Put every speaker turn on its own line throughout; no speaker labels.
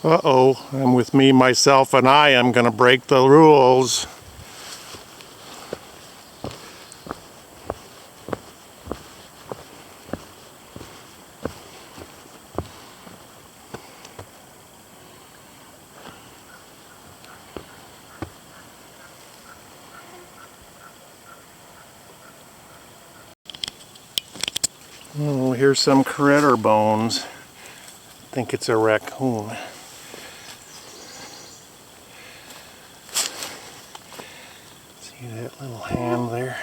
Uh-oh, I'm with me, myself, and I am going to break the rules. Oh, here's some critter bones. I think it's a raccoon. See that little hand there?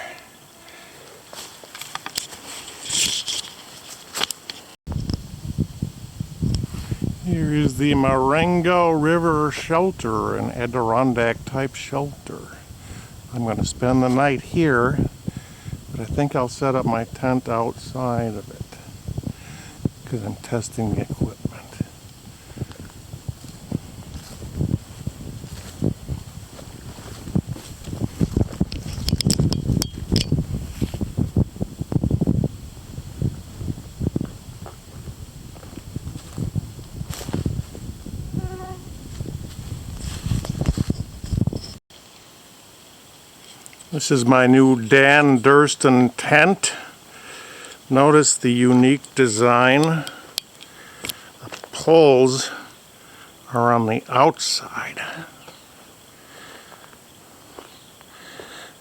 Here is the Marengo River Shelter, an Adirondack type shelter. I'm going to spend the night here, but I think I'll set up my tent outside of it because I'm testing the equipment. This is my new Dan Durston tent. Notice the unique design. The poles are on the outside.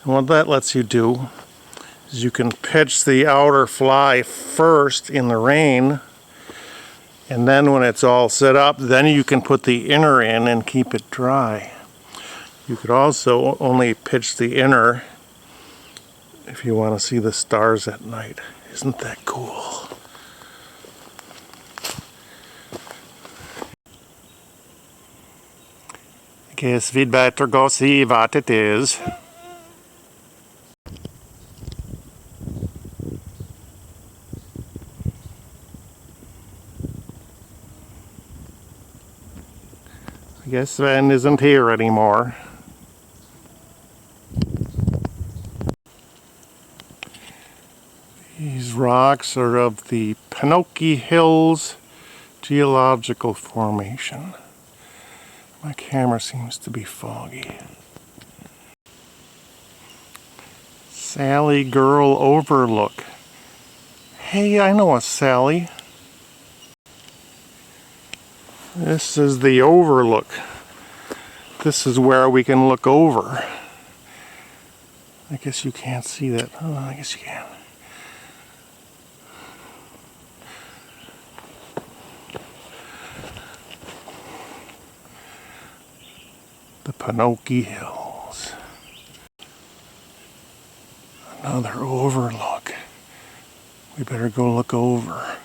And what that lets you do is you can pitch the outer fly first in the rain, and then when it's all set up, then you can put the inner in and keep it dry. You could also only pitch the inner if you want to see the stars at night. Isn't that cool? Guess we'd better go see what it is. I guess Sven isn't here anymore. These rocks are of the Pinocchio Hills geological formation. My camera seems to be foggy. Sally Girl Overlook. Hey, I know a Sally. This is the overlook. This is where we can look over. I guess you can't see that. Oh, I guess you can. The Pinocchio Hills. Another overlook. We better go look over.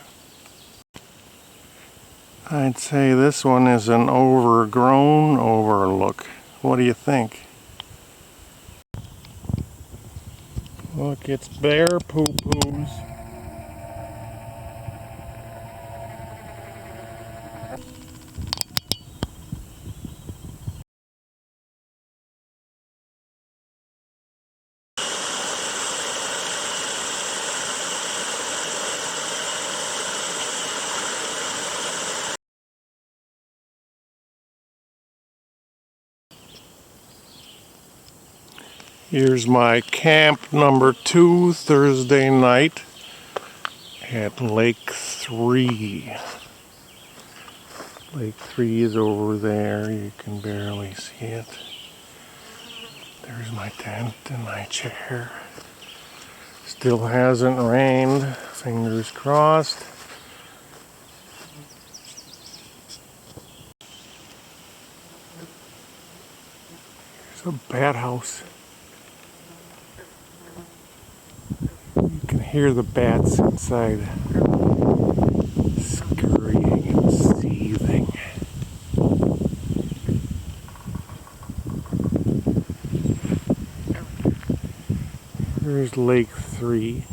I'd say this one is an overgrown overlook. What do you think? Look, it's bear poo-poos. Here's my camp number 2 Thursday night at Lake 3. Lake 3 is over there. You can barely see it. There's my tent and my chair. Still hasn't rained. Fingers crossed. There's a bat house. You can hear the bats inside scurrying and seething. There's Lake 3.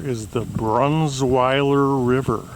is the Brunsweiler River.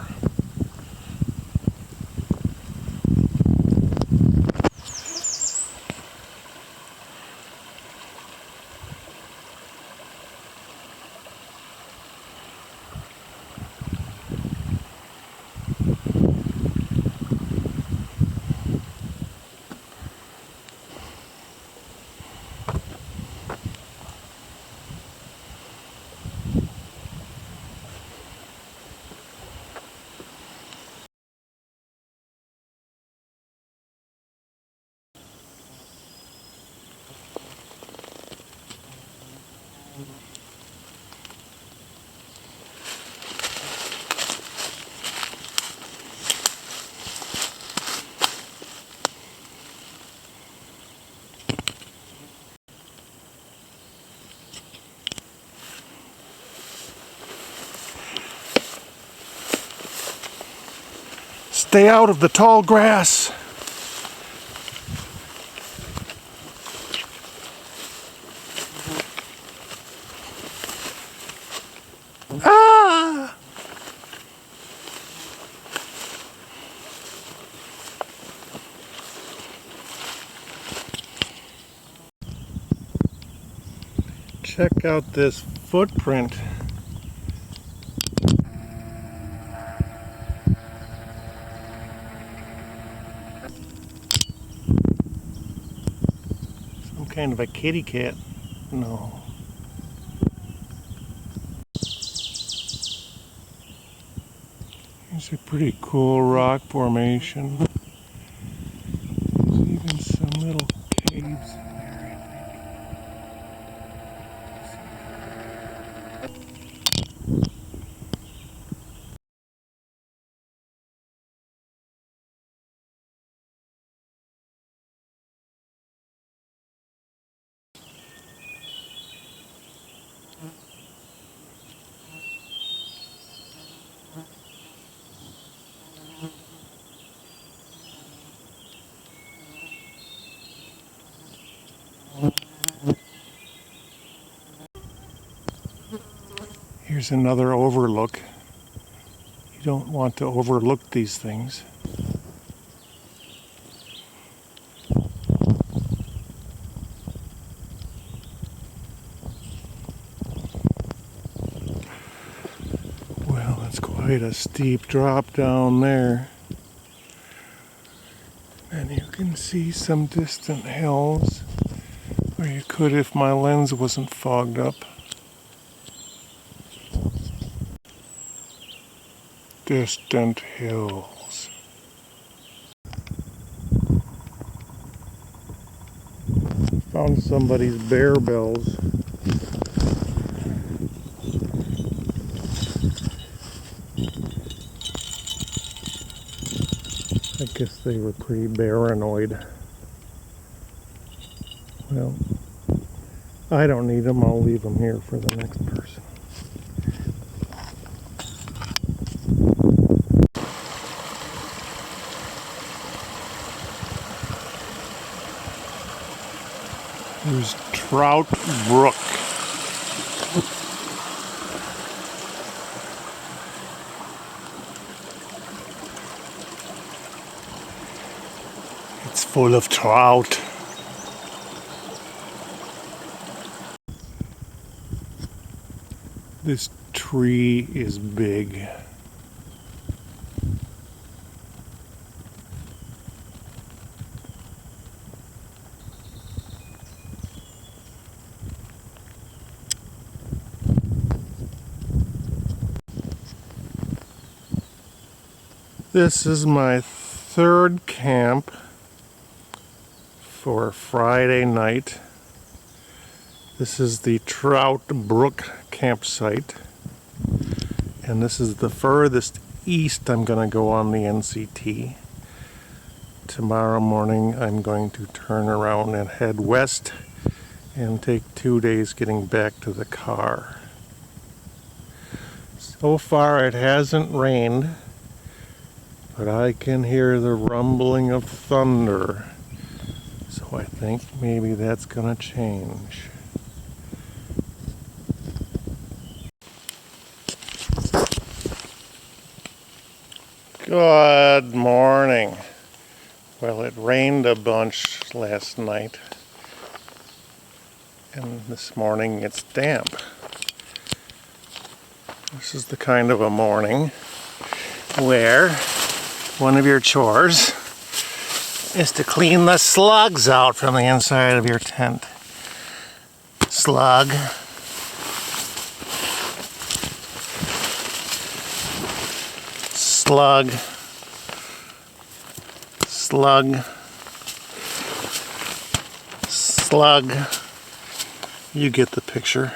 Stay out of the tall grass. Ah! Check out this footprint. Some kind of a kitty cat. No. It's a pretty cool rock formation. There's even some little caves in there, I think. Here's another overlook. You don't want to overlook these things. Well, it's quite a steep drop down there. And you can see some distant hills, or you could if my lens wasn't fogged up. Distant hills. Found somebody's bear bells. I guess they were pretty paranoid. Well, I don't need them. I'll leave them here for the next person. Here's Trout Brook. It's full of trout. This tree is big. This is my third camp for Friday night. This is the Trout Brook campsite, and this is the furthest east I'm going to go on the NCT. Tomorrow morning I'm going to turn around and head west and take 2 days getting back to the car. So far it hasn't rained, but I can hear the rumbling of thunder, so I think maybe that's gonna change. Good morning. Well, it rained a bunch last night, and this morning it's damp. This is the kind of a morning where one of your chores is to clean the slugs out from the inside of your tent. Slug. Slug. Slug. Slug. You get the picture.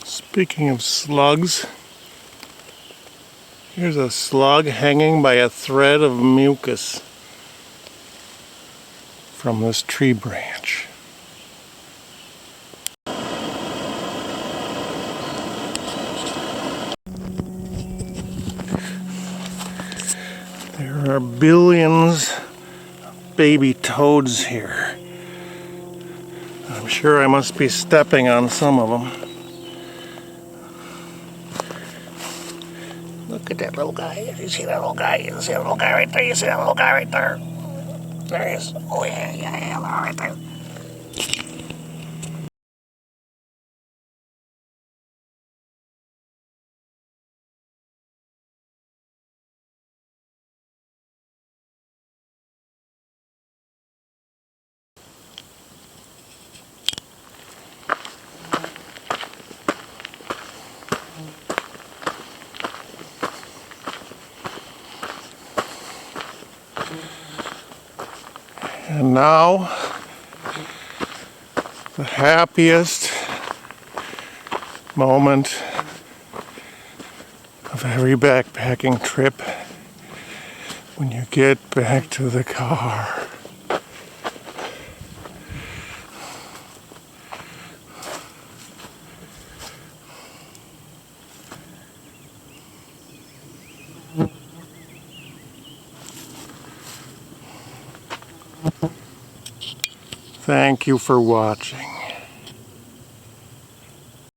Speaking of slugs, here's a slug hanging by a thread of mucus from this tree branch. There are billions of baby toads here. I'm sure I must be stepping on some of them. Look at that little guy. You see that little guy? You see that little guy right there? You see that little guy right there? There he is. Oh yeah, right there. And now, the happiest moment of every backpacking trip, when you get back to the car. Thank you for watching.